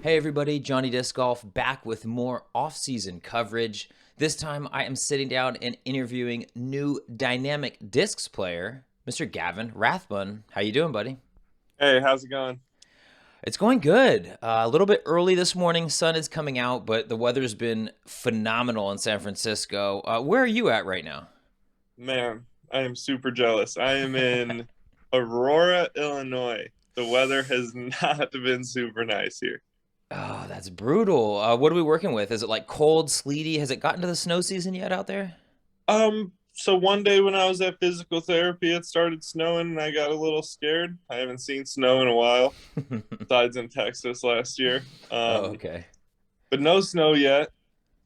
Hey everybody, Johnny Disc Golf back with more off-season coverage. This time I am sitting down and interviewing new dynamic discs player, Mr. Gavin Rathbun. How you doing, buddy? Hey, how's it going? It's going good. A little bit early this morning, sun is coming out, but the weather's been phenomenal in San Francisco. Where are you at right now? Man, I am super jealous. I am in Aurora, Illinois. The weather has not been super nice here. Oh, that's brutal. What are we working with? Is it like cold, sleety? Has it gotten to the snow season yet out there? So one day when I was at physical therapy, it started snowing and I got a little scared. I haven't seen snow in a while, besides in Texas last year. Oh, okay. But no snow yet.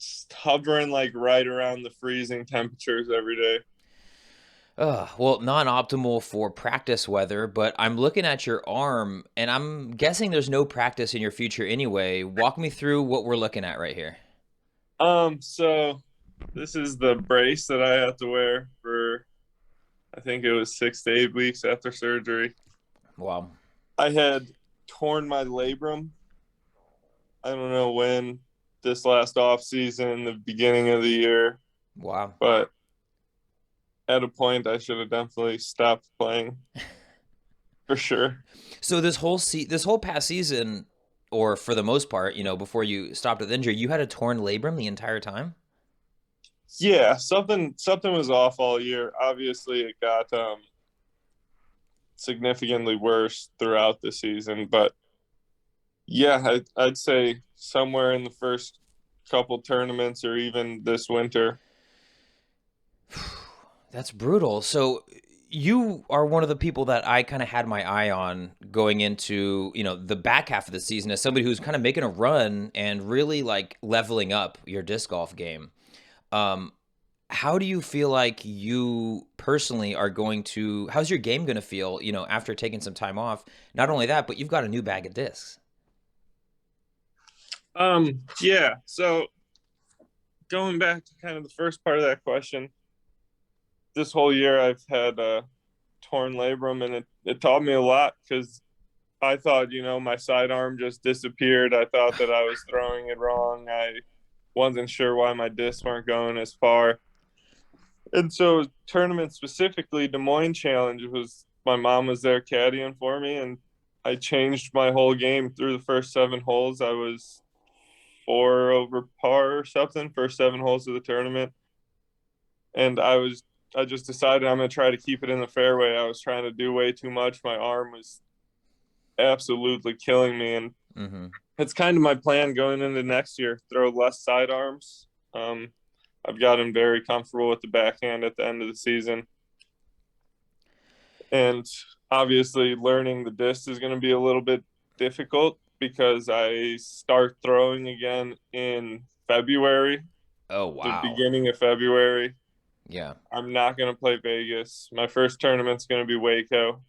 Just hovering like right around the freezing temperatures every day. Well, non-optimal for practice weather, but I'm looking at your arm and I'm guessing there's no practice in your future anyway. Walk me through what we're looking at right here. So this is the brace that I have to wear for I think it was 6 to 8 weeks after surgery. Wow. I had torn my labrum. I don't know when, this last off season, the beginning of the year, Wow. but at a point I should have definitely stopped playing for sure. So this whole past season, or for the most part, before you stopped with injury, you had a torn labrum the entire time? Yeah, something was off all year. Obviously, it got significantly worse throughout the season, but yeah, I'd say somewhere in the first couple tournaments or even this winter. That's brutal. So you are one of the people that I kind of had my eye on going into, the back half of the season as somebody who's kind of making a run and really like leveling up your disc golf game. Um, how do you feel like you personally are going to, how's your game going to feel, after taking some time off? Not only that, but you've got a new bag of discs. Yeah, so going back to kind of the first part of that question, this whole year I've had a torn labrum, and it taught me a lot because I thought, my sidearm just disappeared. I thought that I was throwing it wrong. I wasn't sure why my discs weren't going as far. And so, tournament specifically, Des Moines Challenge was my mom was there caddying for me, and I changed my whole game through the first 7 holes. I was four over par or something for 7 holes of the tournament, and I just decided I'm going to try to keep it in the fairway. I was trying to do way too much. My arm was absolutely killing me, and Hmm. it's kind of my plan going into next year. Throw less sidearms. I've gotten very comfortable with the backhand at the end of the season, and obviously learning the disc is going to be a little bit difficult because I start throwing again in February, Oh, the wow. beginning of February. Yeah. I'm not going to play Vegas. My first tournament's going to be Waco.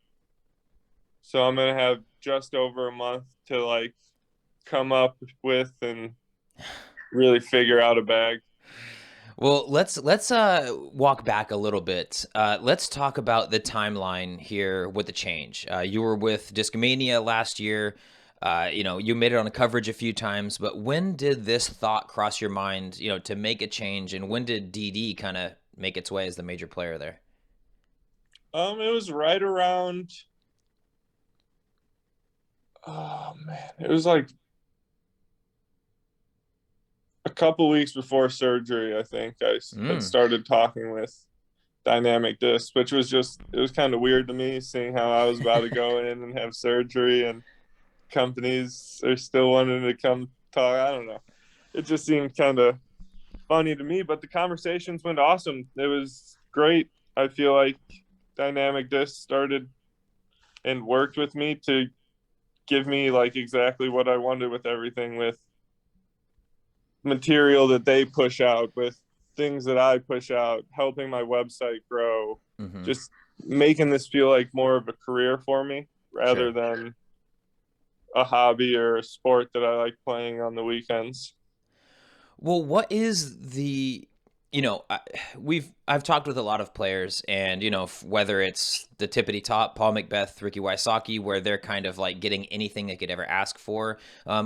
So I'm going to have just over a month to like come up with and really figure out a bag. Well, let's walk back a little bit. Let's talk about the timeline here with the change. You were with Discomania last year. You made it on a coverage a few times, but when did this thought cross your mind, to make a change, and when did DD kind of make its way as the major player there? It was right around, oh man, it was like a couple weeks before surgery. I think I had Mm. started talking with Dynamic Disc, which was just, it was kind of weird to me seeing how I was about to go in and have surgery and companies are still wanting to come talk. I don't know. It just seemed kind of funny to me, but the conversations went awesome. It was great. I feel like Dynamic Disc started and worked with me to give me like exactly what I wanted with everything, with material that they push out, with things that I push out, helping my website grow, Hmm. just making this feel like more of a career for me rather Sure. than a hobby or a sport that I like playing on the weekends. Well, what is the I've talked with a lot of players, and whether it's the tippity top, Paul McBeth, Ricky Wysocki, where they're kind of like getting anything they could ever ask for,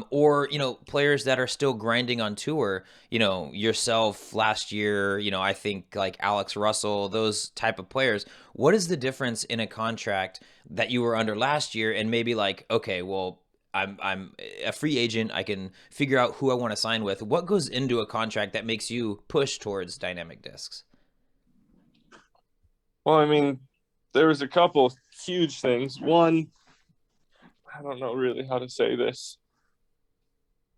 or players that are still grinding on tour. Yourself last year. I think like Alex Russell, those type of players. What is the difference in a contract that you were under last year, and maybe like, okay, well, I'm a free agent. I can figure out who I want to sign with. What goes into a contract that makes you push towards dynamic discs? Well, I mean, there was a couple huge things. One, I don't know really how to say this.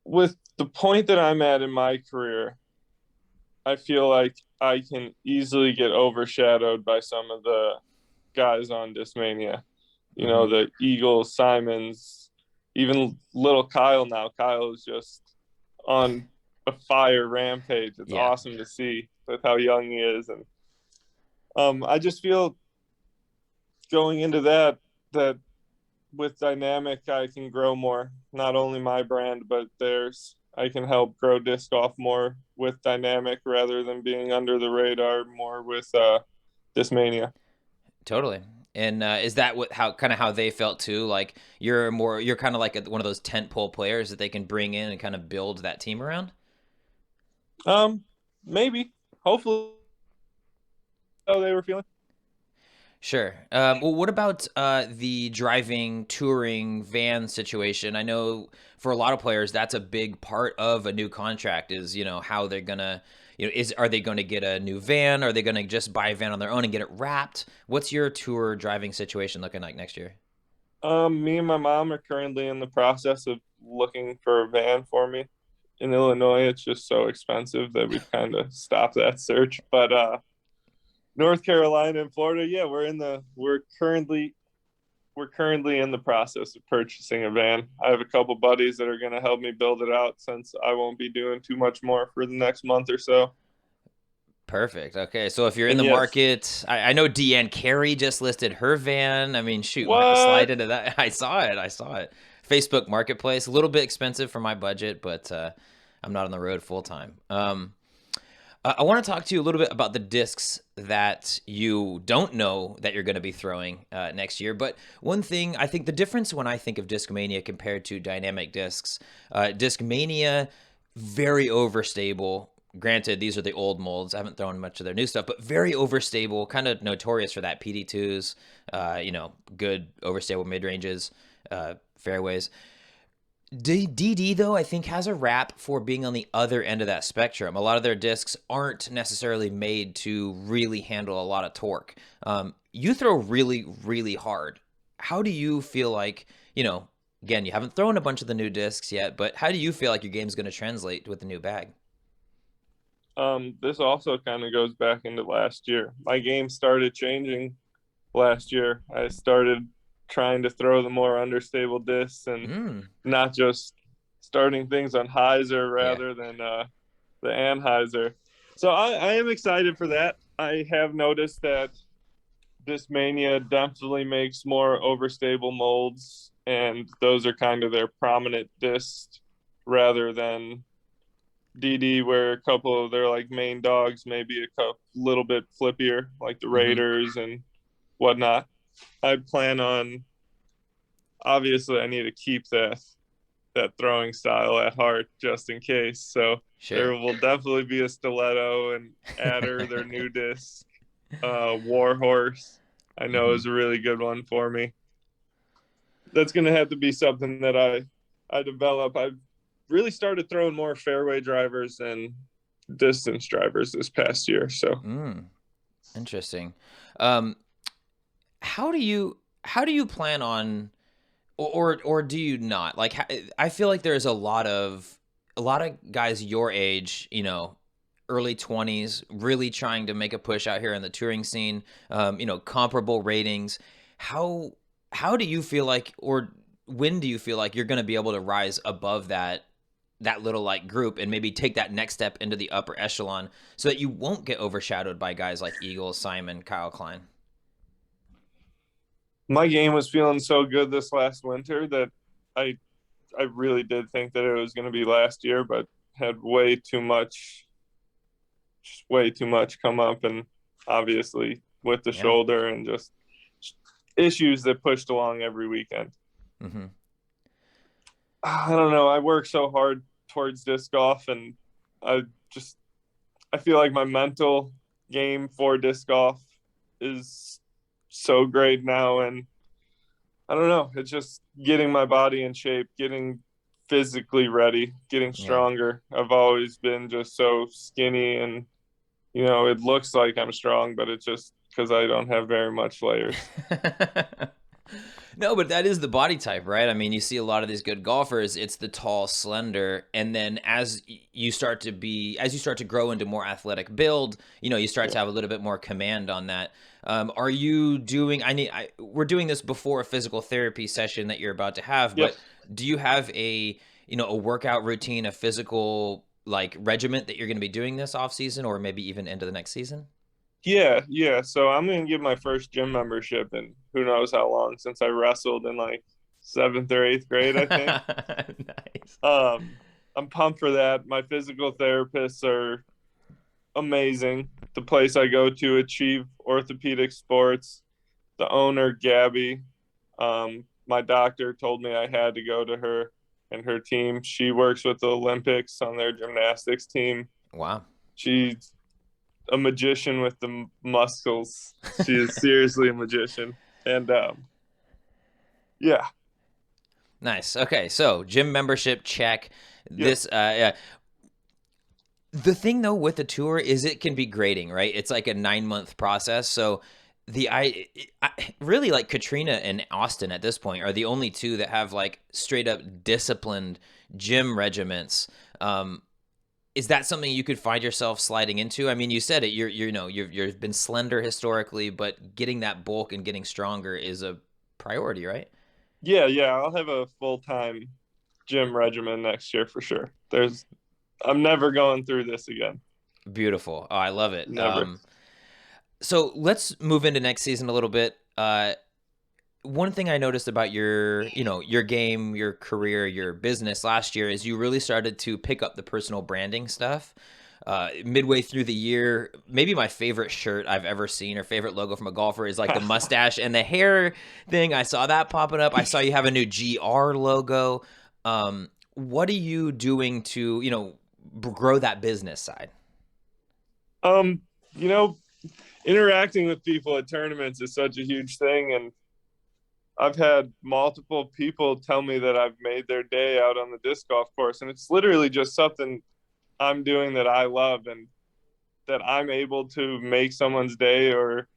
With the point that I'm at in my career, I feel like I can easily get overshadowed by some of the guys on Discmania. Mm-hmm. The Eagles, Simons, even little Kyle now. Kyle is just on a fire rampage. It's Yeah, awesome to see with how young he is. And I just feel going into that with Dynamic, I can grow more. Not only my brand, but theirs. I can help grow disc golf more with Dynamic rather than being under the radar more with Discmania. totally. And is that how they felt too? Like you're kind of like one of those tent pole players that they can bring in and kind of build that team around. Maybe, hopefully, how they were feeling. Sure. Well, what about the driving, touring, van situation? I know for a lot of players, that's a big part of a new contract is, how they're gonna, are they going to get a new van? Are they going to just buy a van on their own and get it wrapped? What's your tour driving situation looking like next year? Me and my mom are currently in the process of looking for a van for me. In Illinois, it's just so expensive that we've kind of stopped that search. But North Carolina and Florida, yeah, we're currently in the process of purchasing a van. I have a couple buddies that are going to help me build it out since I won't be doing too much more for the next month or so. Perfect. Okay, so if you're in And the yes, market, I know Deanne Carey just listed her van. I mean, shoot, might slide what? into that. I saw it. I saw it. Facebook Marketplace, a little bit expensive for my budget, but I'm not on the road full time. I want to talk to you a little bit about the discs that you don't know that you're going to be throwing next year. But one thing, I think the difference when I think of Discmania compared to dynamic discs, Discmania, very overstable. Granted, these are the old molds. I haven't thrown much of their new stuff, but very overstable, kind of notorious for that. PD2s, good overstable mid ranges, fairways. DD though, I think has a rap for being on the other end of that spectrum. A lot of their discs aren't necessarily made to really handle a lot of torque. You throw really, really hard. How do you feel like, again, you haven't thrown a bunch of the new discs yet, but how do you feel like your game's going to translate with the new bag? This also kind of goes back into last year. My game started changing last year. I started trying to throw the more understable discs and Mm, not just starting things on hyzer yeah. rather than the Anheuser. So I am excited for that. I have noticed that this Mania definitely makes more overstable molds, and those are kind of their prominent discs rather than DD, where a couple of their like main dogs maybe a couple, little bit flippier, like the Hmm. Raiders and whatnot. I plan on obviously I need to keep that throwing style at heart just in case. So there Sure. will definitely be a stiletto and adder, their new disc. Warhorse, I know Hmm. is a really good one for me. That's gonna have to be something that I develop. I've really started throwing more fairway drivers and distance drivers this past year. So Mm, interesting. Um, how do you plan on or do you not like I feel like there's a lot of guys your age, early 20s, really trying to make a push out here in the touring scene, comparable ratings. How do you feel like, or when do you feel like you're going to be able to rise above that little like group and maybe take that next step into the upper echelon so that you won't get overshadowed by guys like Eagle, Simon, Kyle Klein? my game was feeling so good this last winter that I I really did think that it was going to be last year, but had way too much just way too much come up, and obviously with the Yeah. shoulder and just issues that pushed along every weekend. Mm-hmm. I don't know. I work so hard towards disc golf, and I just I feel like my mental game for disc golf is so great now, and I don't know. It's just getting my body in shape, getting physically ready, getting Yeah. stronger. I've always been just so skinny, and it looks like I'm strong, but it's just because I don't have very much layers. No, but that is the body type, right? I mean, you see a lot of these good golfers, it's the tall, slender, and then you start to grow into more athletic build, you start Yeah. to have a little bit more command on that. Are you doing we're doing this before a physical therapy session that you're about to have, Yep. but do you have a workout routine, a physical like regiment that you're going to be doing this off season or maybe even into the next season? Yeah, yeah. So I'm gonna get my first gym membership in who knows how long, since I wrestled in like seventh or eighth grade, I think. Nice. I'm pumped for that. My physical therapists are amazing. The place I go to, Achieve Orthopedic Sports, the owner, Gabby, my doctor told me I had to go to her and her team. She works with the Olympics on their gymnastics team. Wow. She's a magician with the muscles. She is seriously a magician. And yeah, Nice. Okay, so gym membership check. yep, This yeah. The thing though with the tour is it can be grading, right? It's like a 9-month process. So I really like Katrina and Austin at this point are the only two that have like straight up disciplined gym regiments. Is that something you could find yourself sliding into? I mean, you said it. You've been slender historically, but getting that bulk and getting stronger is a priority, right? yeah. I'll have a full time gym regimen next year for sure. I'm never going through this again. Beautiful. Oh, I love it. Never. So let's move into next season a little bit. One thing I noticed about your game, your career, your business last year is you really started to pick up the personal branding stuff. Midway through the year, maybe my favorite shirt I've ever seen or favorite logo from a golfer is like the mustache and the hair thing. I saw that popping up. I saw you have a new GR logo. What are you doing to, grow that business side? um, you know, interacting with people at tournaments is such a huge thing, and I've had multiple people tell me that I've made their day out on the disc golf course, and it's literally just something I'm doing that I love, and that I'm able to make someone's day or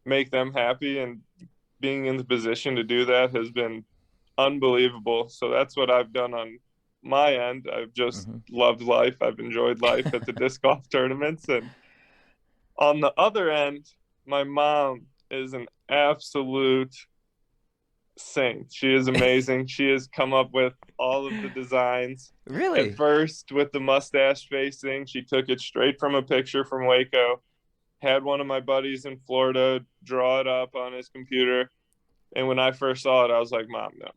make them happy, and being in the position to do that has been unbelievable. So that's what I've done on my end. I've just Mm-hmm. loved life. I've enjoyed life at the disc golf tournaments. And on the other end, my mom is an absolute saint. She is amazing. She has come up with all of the designs. At Really? first, with the mustache facing, she took it straight from a picture from Waco, had one of my buddies in Florida draw it up on his computer. And when I first saw it, I was like, Mom, no.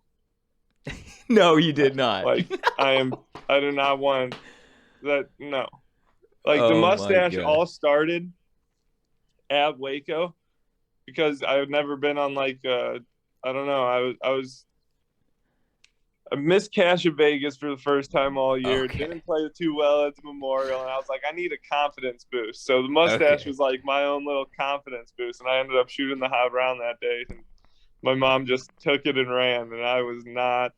No, you did not. Like, I do not want that. No. Like, the Oh my mustache God. all started at Waco because I had never been on, like, I don't know. I missed Cash at Vegas for the first time all year. Okay. Didn't play too well at the Memorial, and I was like, I need a confidence boost. So the mustache Okay. was like my own little confidence boost, and I ended up shooting the high round that day. And my mom just took it and ran, and I was not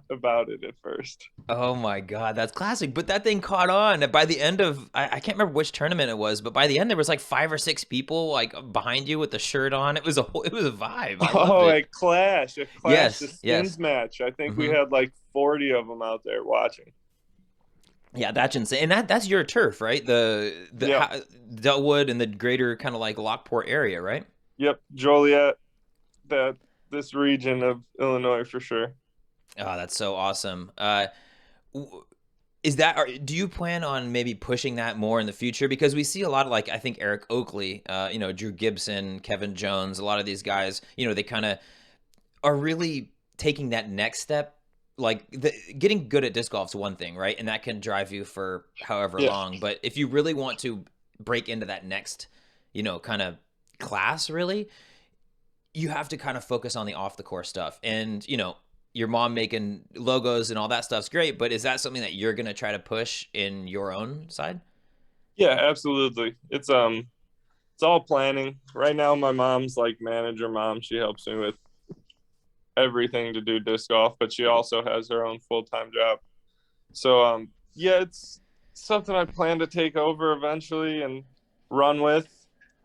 about it at first. Oh my God, that's classic. But that thing caught on. By the end of, I can't remember which tournament it was, but by the end there was like 5 or 6 people like behind you with the shirt on. It was a vibe. I loved Oh, it. a Clash, the Yes, yes. skins match. I think we Hmm. had like 40 of them out there watching. Yeah, that's insane. And that's your turf, right? Yep, Delwood and the greater kind of like Lockport area, right? yep, Joliet, that this region of Illinois for sure. Oh, that's so awesome. W- do you plan on maybe pushing that more in the future? Because we see a lot of like I think Eric Oakley, Drew Gibson, Kevin Jones, a lot of these guys, they kind of are really taking that next step like getting good at disc golf is one thing, right? And that can drive you for however Yeah. long. But if you really want to break into that next, kind of class, really, you have to kind of focus on the off the course stuff. And, your mom making logos and all that stuff's great, but is that something that you're going to try to push in your own side? Yeah, absolutely. It's all planning. Right now my mom's like manager mom. She helps me with everything to do disc golf, but she also has her own full-time job. So yeah, it's something I plan to take over eventually and run with.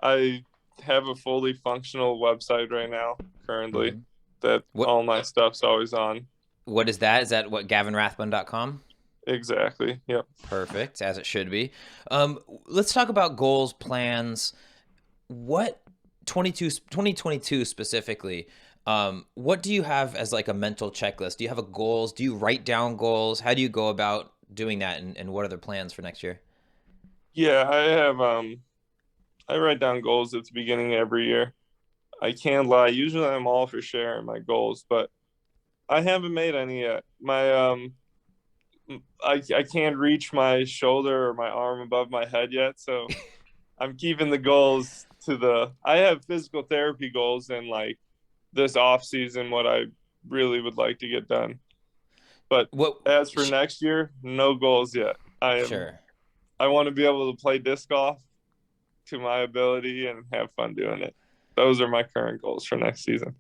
I have a fully functional website right now currently Mm-hmm. that What all my stuff's always on. what is that? Is that what gavinrathbun.com? Exactly. Yep. Perfect, as it should be. Let's talk about goals, plans. What 2022 specifically, what do you have as like a mental checklist? Do you have a goals? Do you write down goals? How do you go about doing that, and what are the plans for next year? Yeah, I write down goals at the beginning of every year. I can't lie. Usually I'm all for sharing my goals, but I haven't made any yet. I can't reach my shoulder or my arm above my head yet, so I'm keeping the goals to the I have physical therapy goals and like this off season what I really would like to get done. But What as for next year, no goals yet. Sure. I want to be able to play disc golf to my ability and have fun doing it. Those are my current goals for next season.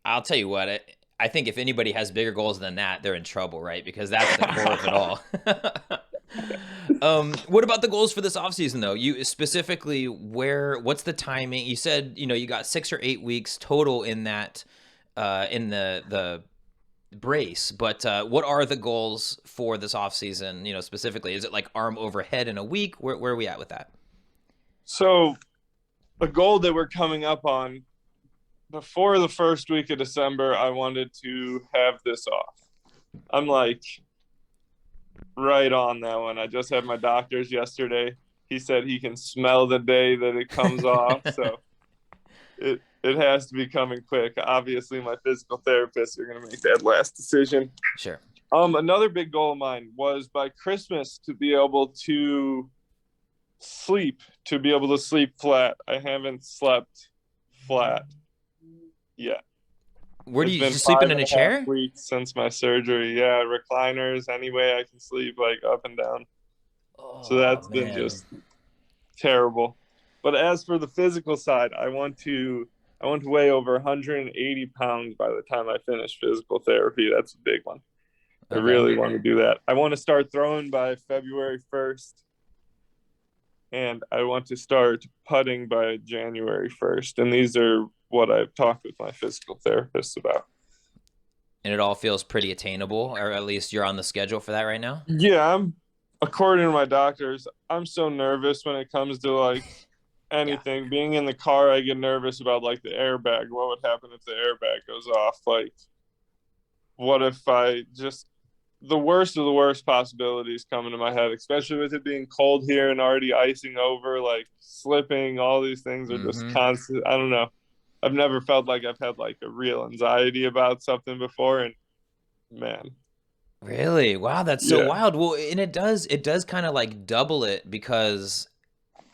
I'll tell you what, I think if anybody has bigger goals than that, they're in trouble, right? Because that's the core of it all. What about the goals for this offseason though? You specifically, what's the timing? You said, you got 6 or 8 weeks total in that, in the brace, but what are the goals for this offseason, specifically? Is it like arm overhead in a week? Where are we at with that? So a goal that we're coming up on before the first week of December, I wanted to have this off. I'm like right on that one. I just had my doctor's yesterday. He said he can smell the day that it comes off. So it has to be coming quick. Obviously, my physical therapists are going to make that last decision. Sure. Another big goal of mine was by Christmas to be able to sleep flat. I haven't slept flat yet. Where do It's you been just sleeping five in and a a half chair? weeks since my surgery. Yeah, recliners, any way I can sleep, like up and down. So Oh that's been man. just terrible. But as for the physical side, I want to weigh over 180 pounds by the time I finish physical therapy. That's a big one. I Okay. really want to do that. I want to start throwing by February 1st, and I want to start putting by January 1st. And these are what I've talked with my physical therapist about. And it all feels pretty attainable, or at least you're on the schedule for that right now? Yeah, according to my doctors, I'm so nervous when it comes to like Yeah. anything. Being in the car, I get nervous about like the airbag. What would happen if the airbag goes off? Like, what if I just the worst of the worst possibilities come into my head, especially with it being cold here and already icing over, like slipping, all these things are just Mm-hmm. constant. I don't know. I've never felt like I've had like a real anxiety about something before. And man, Really? Wow, that's so yeah, wild. Well, and it does kind of like double it because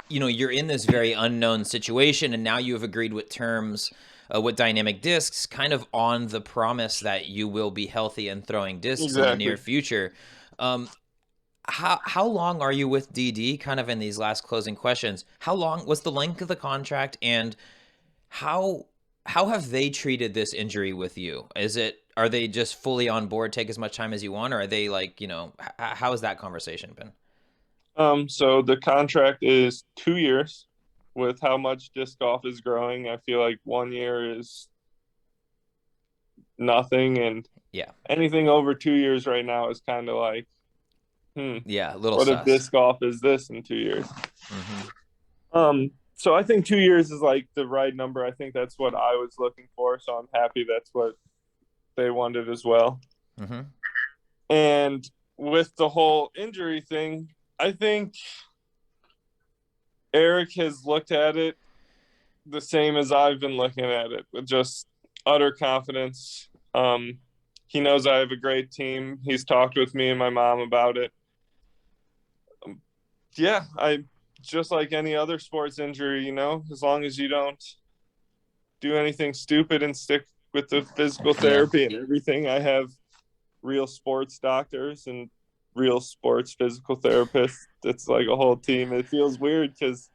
you're in this very unknown situation, and now you have agreed with terms with Dynamic Discs, kind of on the promise that you will be healthy and throwing discs in the near exactly. future. Um, how long are you with DD? Kind of in these last closing questions. How long? What's the length of the contract, and how how have they treated this injury with you? Are they just fully on board, take as much time as you want, or are they like, how has that conversation been? So the contract is 2 years. With how much disc golf is growing, I feel like 1 year is nothing, and Yeah. anything over 2 years right now is kind of like, Yeah, a little what if sus. disc golf is this in 2 years? Mm-hmm. So I think 2 years is like the right number. I think that's what I was looking for. So I'm happy that's what they wanted as well. Mm-hmm. And with the whole injury thing, I think Eric has looked at it the same as I've been looking at it with just utter confidence. he knows I have a great team. He's talked with me and my mom about it. Yeah, I just like any other sports injury, as long as you don't do anything stupid and stick with the physical Yeah. therapy and everything. I have real sports doctors and real sports physical therapists. It's like a whole team. It feels weird because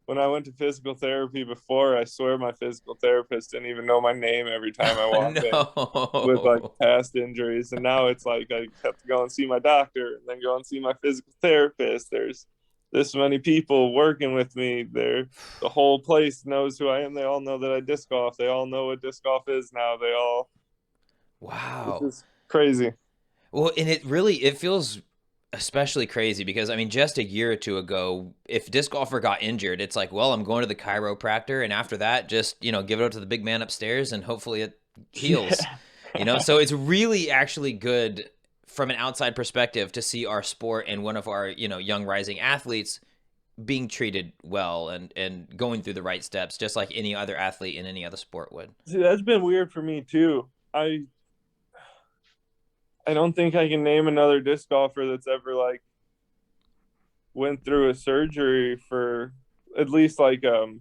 when I went to physical therapy before, I swear my physical therapist didn't even know my name every time I walked in with like No. past injuries. And now it's like I have to go and see my doctor and then go and see my physical therapist. There's this many people working with me. The whole place knows who I am. They all know that I disc golf. They all know what disc golf is now. It's Wow. just crazy. Well, and it feels especially crazy because I mean, just a year or two ago, if disc golfer got injured, it's like, well, I'm going to the chiropractor, and after that, just give it up to the big man upstairs, and hopefully it heals. Yeah. So it's really actually good from an outside perspective to see our sport and one of our young rising athletes being treated well and going through the right steps, just like any other athlete in any other sport would. See, that's been weird for me too. I don't think I can name another disc golfer that's ever like went through a surgery for at least like a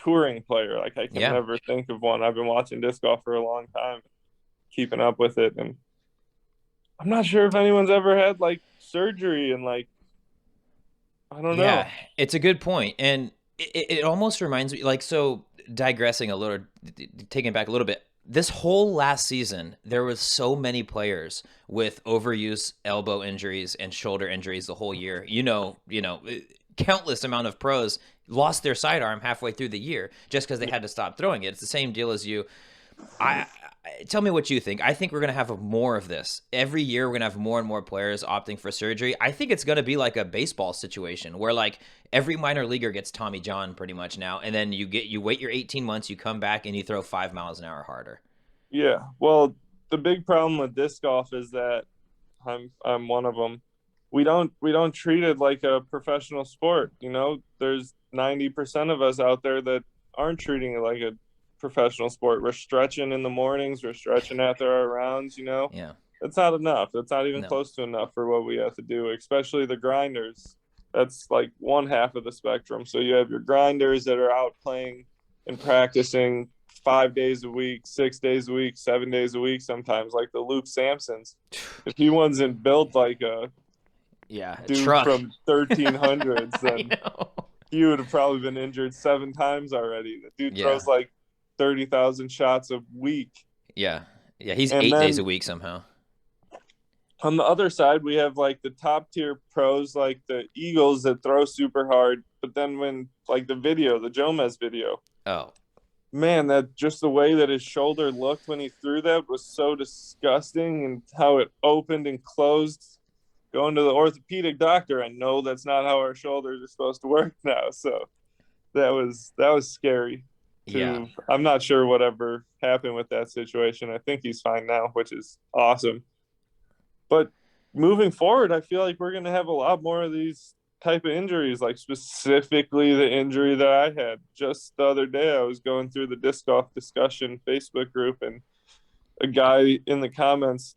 touring player. Like I can Yeah. never think of one. I've been watching disc golf for a long time, keeping up with it, and I'm not sure if anyone's ever had like surgery and like I don't Yeah, know. it's a good point, and it almost reminds me, like, so digressing a little, taking it back a little bit. This whole last season, there was so many players with overuse elbow injuries and shoulder injuries the whole year. Countless amount of pros lost their sidearm halfway through the year just because they had to stop throwing it. It's the same deal as you. Tell me what you think. I think we're going to have more of this. Every year we're going to have more and more players opting for surgery. I think it's going to be like a baseball situation where like every minor leaguer gets Tommy John pretty much now, and then you wait your 18 months, you come back and you throw 5 miles an hour harder. Yeah. Well, the big problem with disc golf is that I'm one of them. We don't treat it like a professional sport. There's 90% of us out there that aren't treating it like a professional sport. We're stretching in the mornings. We're stretching after our rounds. Yeah. That's not enough. That's not even No. close to enough for what we have to do, especially the grinders. That's like one half of the spectrum. So you have your grinders that are out playing and practicing 5 days a week, 6 days a week, 7 days a week, sometimes like the Luke Sampsons. If he wasn't built like a Yeah, a dude truck. from 1300s, I then know. he would have probably been injured 7 times already. The dude Yeah. throws like 30,000 shots a week. Yeah. Yeah, he's And 8 days then a week somehow. on the other side, we have like the top tier pros, like the Eagles that throw super hard. But then when like the Jomez video, Oh. man, that just the way that his shoulder looked when he threw that was so disgusting, and how it opened and closed. Going to the orthopedic doctor, I know that's not how our shoulders are supposed to work now. So that was scary. Yeah. I'm not sure whatever happened with that situation. I think he's fine now, which is awesome. But moving forward, I feel like we're going to have a lot more of these type of injuries, like specifically the injury that I had just the other day. I was going through the disc golf discussion Facebook group, and a guy in the comments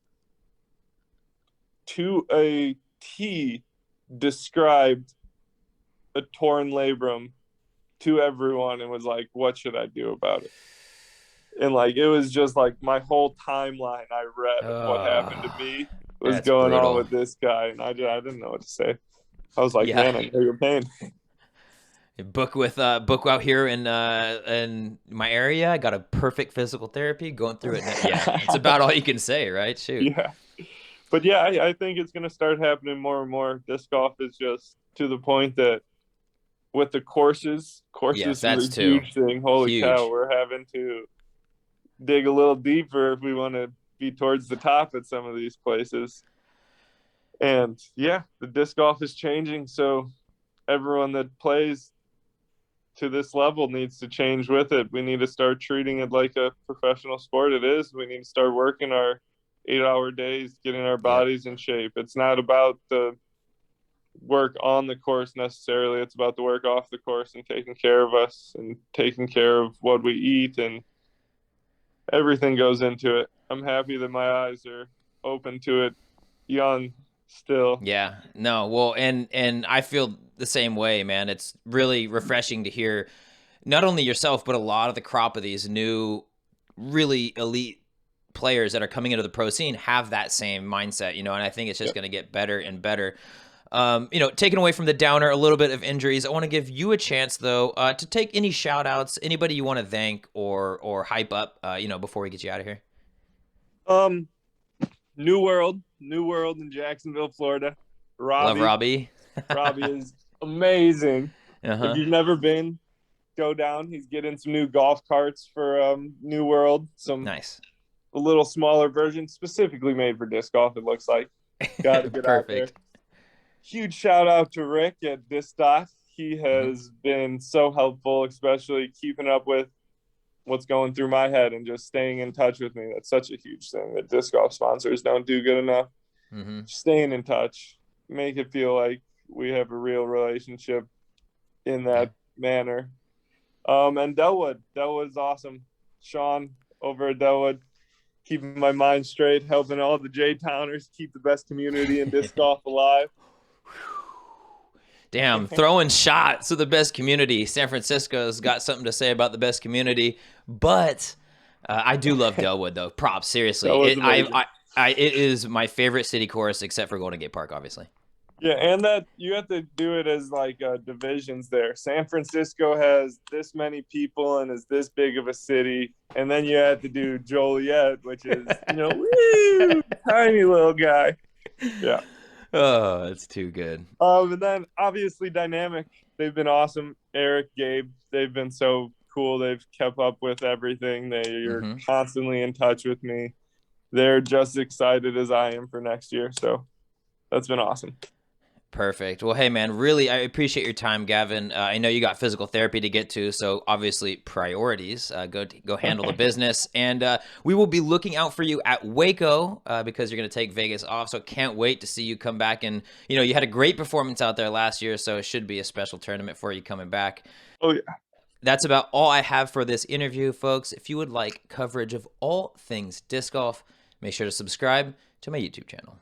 to a T described a torn labrum to everyone and was like, what should I do about it? And like it was just like my whole timeline I read of what happened to me was That's going on brutal. with this guy, and I didn't know what to say. I was like, Yeah. man, I know your pain. Book out here in my area. I got a perfect physical therapy going through it. Yeah, it's about all you can say, right? Shoot. Yeah. But yeah, I think it's going to start happening more and more. Disc golf is just to the point that with the courses Yes, is that's a too huge thing. Holy cow, huge. we're having to dig a little deeper if we want to be towards the top at some of these places. And yeah, the disc golf is changing. So everyone that plays to this level needs to change with it. We need to start treating it like a professional sport it is. We need to start working our 8-hour days, getting our Yep. bodies in shape. It's not about the work on the course necessarily. It's about the work off the course and taking care of us and taking care of what we eat and everything goes into it. I'm happy that my eyes are open to it, young still. Yeah, no, well, and I feel the same way, man. It's really refreshing to hear not only yourself, but a lot of the crop of these new, really elite players that are coming into the pro scene have that same mindset, and I think it's just Yep. going to get better and better. Taking away from the downer, a little bit of injuries. I want to give you a chance, though, to take any shout outs, anybody you want to thank or hype up, before we get you out of here. Um, New World in Jacksonville, Florida. Love Robbie, Robbie. Robbie is amazing. If Uh-huh. you've never been, go down. He's getting some new golf carts for New World, Nice. a little smaller version, specifically made for disc golf. It looks like. Got to get out there. Perfect. Huge shout out to Rick at Disc Dot. He Hmm. has been so helpful, especially keeping up with what's going through my head and just staying in touch with me. That's such a huge thing that disc golf sponsors don't do good enough. Hmm. Staying in touch, make it feel like we have a real relationship in Yeah. that manner. And Delwood's awesome. Sean over at Delwood, keeping my mind straight, helping all the J-Towners keep the best community in disc golf alive. Damn, throwing shots to the best community. San Francisco's got something to say about the best community, but I do love Delwood though. Props, seriously. That was It amazing. it is my favorite city course except for Golden Gate Park, obviously. Yeah, and that you have to do it as like divisions there. San Francisco has this many people and is this big of a city, and then you have to do Joliet, which is woo, tiny little guy. Yeah. Oh, it's too good. And then obviously Dynamic, they've been awesome. Eric, Gabe, they've been so cool. They've kept up with everything. They're Hmm. constantly in touch with me. They're just excited as I am for next year. So that's been awesome. Perfect. Well, hey, man, really, I appreciate your time, Gavin. I know you got physical therapy to get to, so obviously priorities. Go handle the business, and we will be looking out for you at Waco because you're going to take Vegas off. So can't wait to see you come back. And you had a great performance out there last year, so it should be a special tournament for you coming back. Oh yeah. That's about all I have for this interview, folks. If you would like coverage of all things disc golf, make sure to subscribe to my YouTube channel.